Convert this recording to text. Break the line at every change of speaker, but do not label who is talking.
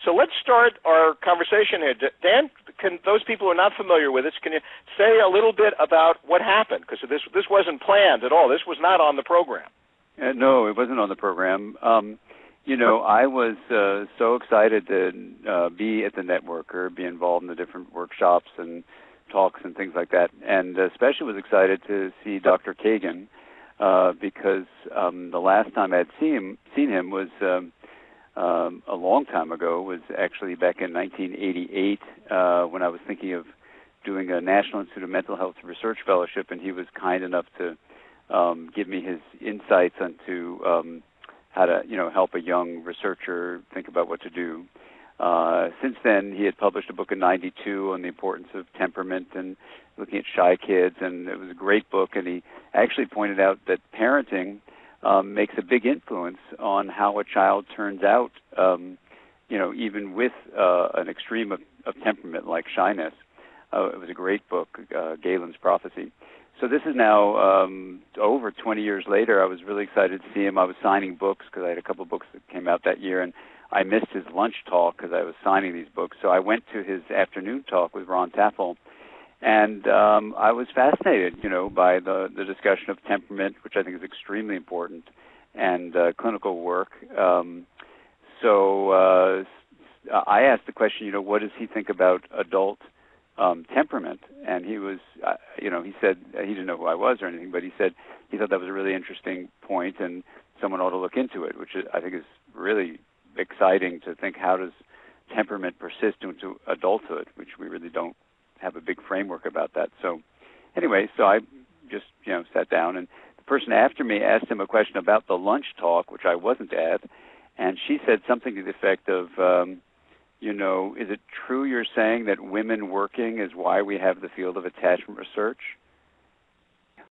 So let's start our conversation here. Dan, can those people who are not familiar with this, can you say a little bit about what happened? Because this wasn't planned at all. This was not on the program.
No, it wasn't on the program. I was so excited to be at the Networker, be involved in the different workshops and talks and things like that, and especially was excited to see Dr. Kagan because the last time I had seen him was a long time ago, was actually back in 1988 when I was thinking of doing a National Institute of Mental Health Research Fellowship, and he was kind enough to give me his insights into how to, help a young researcher think about what to do. Since then, he had published a book in '92 on the importance of temperament and looking at shy kids, and it was a great book. And he actually pointed out that parenting makes a big influence on how a child turns out, even with an extreme of temperament like shyness. It was a great book, Galen's Prophecy. So this is now over 20 years later. I was really excited to see him. I was signing books because I had a couple of books that came out that year, and I missed his lunch talk because I was signing these books. So I went to his afternoon talk with Ron Taffel, and I was fascinated, by the discussion of temperament, which I think is extremely important, and clinical work. So I asked the question, what does he think about adult temperament? And he was, he said he didn't know who I was or anything, but he said he thought that was a really interesting point and someone ought to look into it, which I think is really exciting to think, how does temperament persist into adulthood, which we really don't have a big framework about that. So anyway, so I just, sat down, and the person after me asked him a question about the lunch talk, which I wasn't at, and she said something to the effect of, is it true you're saying that women working is why we have the field of attachment research?